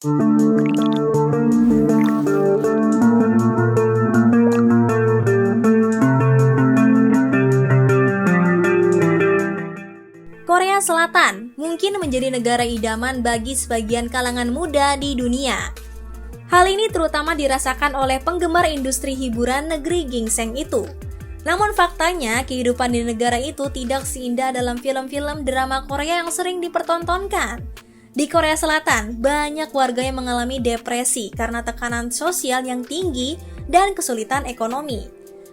Korea Selatan mungkin menjadi negara idaman bagi sebagian kalangan muda di dunia. Hal ini terutama dirasakan oleh penggemar industri hiburan negeri gingseng itu. Namun faktanya, kehidupan di negara itu tidak seindah dalam film-film drama Korea yang sering dipertontonkan. Di Korea Selatan, banyak warga yang mengalami depresi karena tekanan sosial yang tinggi dan kesulitan ekonomi.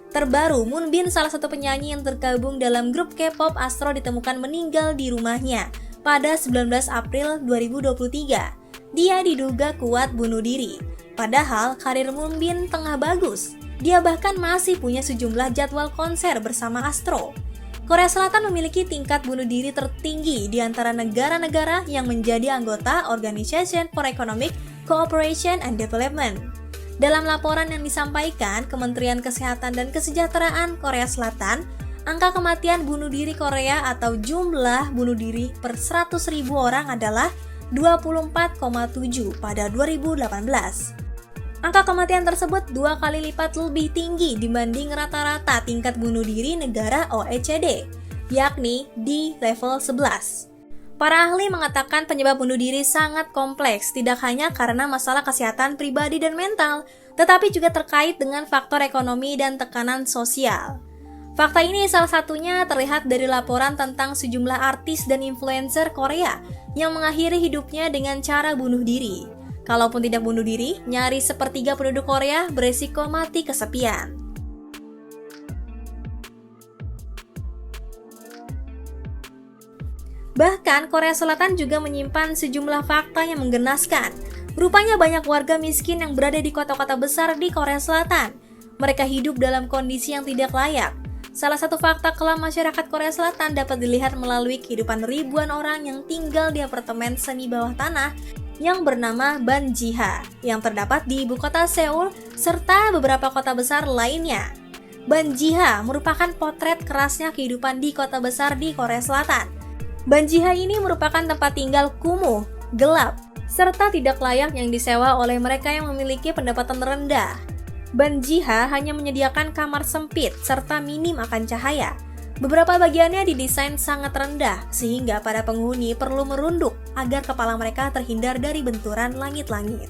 Terbaru, Moonbin, salah satu penyanyi yang tergabung dalam grup K-pop Astro, ditemukan meninggal di rumahnya pada 19 April 2023. Dia diduga kuat bunuh diri. Padahal karir Moonbin tengah bagus. Dia bahkan masih punya sejumlah jadwal konser bersama Astro. Korea Selatan memiliki tingkat bunuh diri tertinggi di antara negara-negara yang menjadi anggota Organization for Economic Cooperation and Development. Dalam laporan yang disampaikan Kementerian Kesehatan dan Kesejahteraan Korea Selatan, angka kematian bunuh diri Korea atau jumlah bunuh diri per 100.000 orang adalah 24,7 pada 2018. Angka kematian tersebut 2 kali lipat lebih tinggi dibanding rata-rata tingkat bunuh diri negara OECD, yakni di level 11. Para ahli mengatakan penyebab bunuh diri sangat kompleks, tidak hanya karena masalah kesehatan pribadi dan mental, tetapi juga terkait dengan faktor ekonomi dan tekanan sosial. Fakta ini salah satunya terlihat dari laporan tentang sejumlah artis dan influencer Korea yang mengakhiri hidupnya dengan cara bunuh diri. Kalaupun tidak bunuh diri, nyaris sepertiga penduduk Korea beresiko mati kesepian. Bahkan, Korea Selatan juga menyimpan sejumlah fakta yang menggenaskan. Rupanya banyak warga miskin yang berada di kota-kota besar di Korea Selatan. Mereka hidup dalam kondisi yang tidak layak. Salah satu fakta kelam masyarakat Korea Selatan dapat dilihat melalui kehidupan ribuan orang yang tinggal di apartemen semi bawah tanah yang bernama Banjiha, yang terdapat di ibu kota Seoul serta beberapa kota besar lainnya. Banjiha merupakan potret kerasnya kehidupan di kota besar di Korea Selatan. Banjiha ini merupakan tempat tinggal kumuh, gelap, serta tidak layak yang disewa oleh mereka yang memiliki pendapatan rendah. Banjiha hanya menyediakan kamar sempit serta minim akan cahaya. Beberapa bagiannya didesain sangat rendah, sehingga para penghuni perlu merunduk agar kepala mereka terhindar dari benturan langit-langit.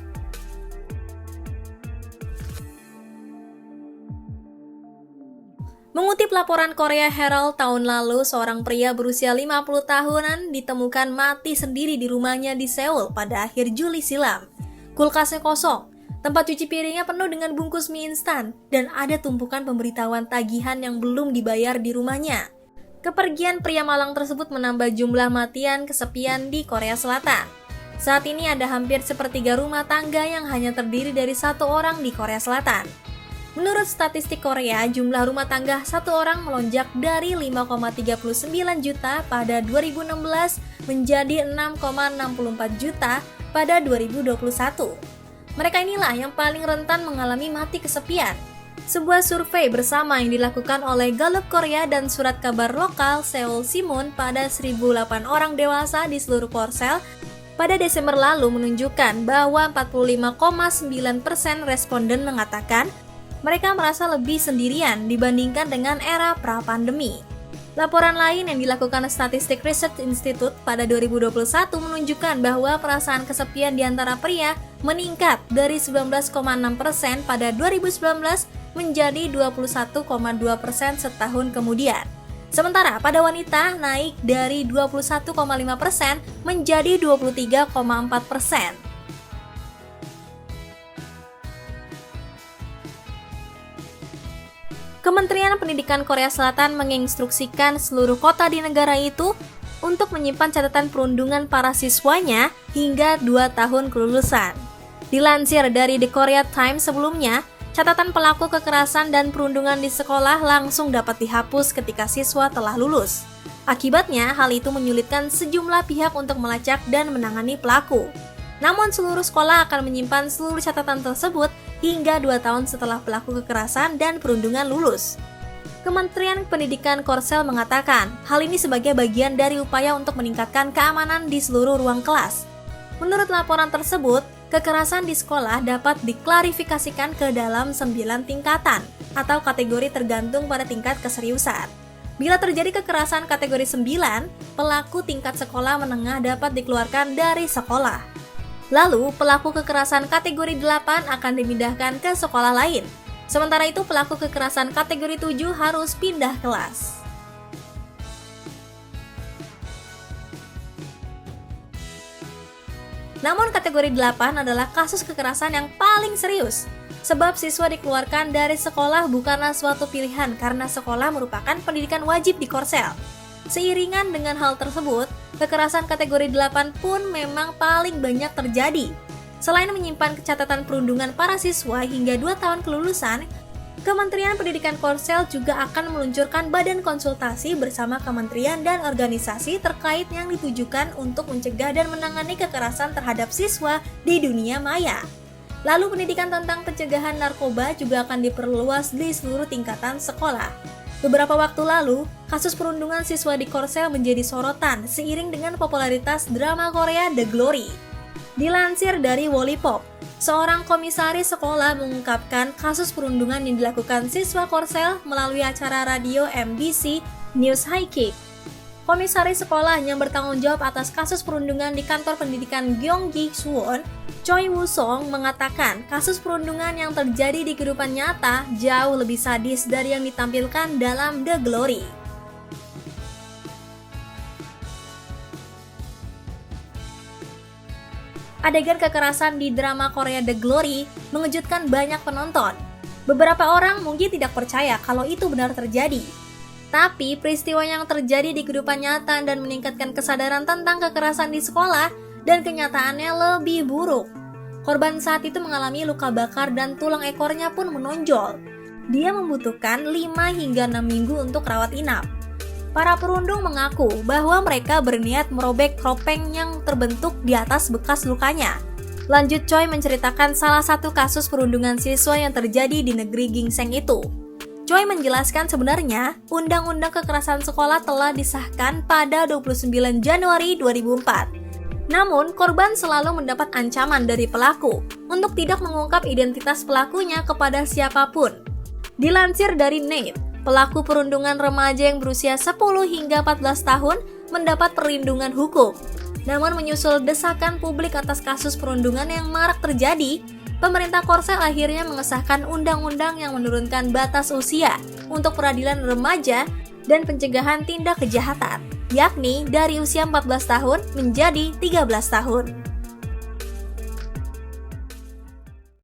Mengutip laporan Korea Herald tahun lalu, seorang pria berusia 50 tahunan ditemukan mati sendiri di rumahnya di Seoul pada akhir Juli silam. Kulkasnya kosong, tempat cuci piringnya penuh dengan bungkus mie instan, dan ada tumpukan pemberitahuan tagihan yang belum dibayar di rumahnya. Kepergian pria malang tersebut menambah jumlah matian kesepian di Korea Selatan. Saat ini ada hampir sepertiga rumah tangga yang hanya terdiri dari satu orang di Korea Selatan. Menurut statistik Korea, jumlah rumah tangga satu orang melonjak dari 5,39 juta pada 2016 menjadi 6,64 juta pada 2021. Mereka inilah yang paling rentan mengalami mati kesepian. Sebuah survei bersama yang dilakukan oleh Gallup Korea dan surat kabar lokal Seoul Sinmun pada 1.008 orang dewasa di seluruh Korsel pada Desember lalu menunjukkan bahwa 45,9% responden mengatakan mereka merasa lebih sendirian dibandingkan dengan era pra-pandemi. Laporan lain yang dilakukan Statistic Research Institute pada 2021 menunjukkan bahwa perasaan kesepian di antara pria meningkat dari 19,6% pada 2019 menjadi 21,2% setahun kemudian. Sementara pada wanita naik dari 21,5% menjadi 23,4%. Kementerian Pendidikan Korea Selatan menginstruksikan seluruh kota di negara itu untuk menyimpan catatan perundungan para siswanya hingga 2 tahun kelulusan. Dilansir dari The Korea Times sebelumnya, catatan pelaku kekerasan dan perundungan di sekolah langsung dapat dihapus ketika siswa telah lulus. Akibatnya, hal itu menyulitkan sejumlah pihak untuk melacak dan menangani pelaku. Namun seluruh sekolah akan menyimpan seluruh catatan tersebut hingga 2 tahun setelah pelaku kekerasan dan perundungan lulus. Kementerian Pendidikan Korsel mengatakan, hal ini sebagai bagian dari upaya untuk meningkatkan keamanan di seluruh ruang kelas. Menurut laporan tersebut, Kekerasan di sekolah dapat diklarifikasikan ke dalam 9 tingkatan atau kategori tergantung pada tingkat keseriusan. Bila terjadi kekerasan kategori 9, pelaku tingkat sekolah menengah dapat dikeluarkan dari sekolah. Lalu, pelaku kekerasan kategori 8 akan dimindahkan ke sekolah lain. Sementara itu, pelaku kekerasan kategori 7 harus pindah kelas. Namun kategori 8 adalah kasus kekerasan yang paling serius, sebab siswa dikeluarkan dari sekolah bukanlah suatu pilihan karena sekolah merupakan pendidikan wajib di Korsel. Seiringan dengan hal tersebut, kekerasan kategori 8 pun memang paling banyak terjadi. Selain menyimpan catatan perundungan para siswa hingga 2 tahun kelulusan, Kementerian Pendidikan Korsel juga akan meluncurkan badan konsultasi bersama kementerian dan organisasi terkait yang ditujukan untuk mencegah dan menangani kekerasan terhadap siswa di dunia maya. Lalu pendidikan tentang pencegahan narkoba juga akan diperluas di seluruh tingkatan sekolah. Beberapa waktu lalu, kasus perundungan siswa di Korsel menjadi sorotan seiring dengan popularitas drama Korea The Glory. Dilansir dari Wallipop, seorang komisaris sekolah mengungkapkan kasus perundungan yang dilakukan siswa Korsel melalui acara radio MBC News High Kick. Komisaris sekolah yang bertanggung jawab atas kasus perundungan di kantor pendidikan Gyeonggi Suwon, Choi Woo-song, mengatakan kasus perundungan yang terjadi di kehidupan nyata jauh lebih sadis dari yang ditampilkan dalam The Glory. Adegan kekerasan di drama Korea The Glory mengejutkan banyak penonton. Beberapa orang mungkin tidak percaya kalau itu benar terjadi. Tapi peristiwa yang terjadi di kehidupan nyata dan meningkatkan kesadaran tentang kekerasan di sekolah dan kenyataannya lebih buruk. Korban saat itu mengalami luka bakar dan tulang ekornya pun menonjol. Dia membutuhkan 5 hingga 6 minggu untuk rawat inap. Para perundung mengaku bahwa mereka berniat merobek kropeng yang terbentuk di atas bekas lukanya. Lanjut, Choi menceritakan salah satu kasus perundungan siswa yang terjadi di negeri Gingseng itu. Choi menjelaskan sebenarnya Undang-Undang Kekerasan Sekolah telah disahkan pada 29 Januari 2004. Namun, korban selalu mendapat ancaman dari pelaku untuk tidak mengungkap identitas pelakunya kepada siapapun. Dilansir dari Nate, pelaku perundungan remaja yang berusia 10 hingga 14 tahun mendapat perlindungan hukum. Namun menyusul desakan publik atas kasus perundungan yang marak terjadi, pemerintah Korsel akhirnya mengesahkan undang-undang yang menurunkan batas usia untuk peradilan remaja dan pencegahan tindak kejahatan, yakni dari usia 14 tahun menjadi 13 tahun.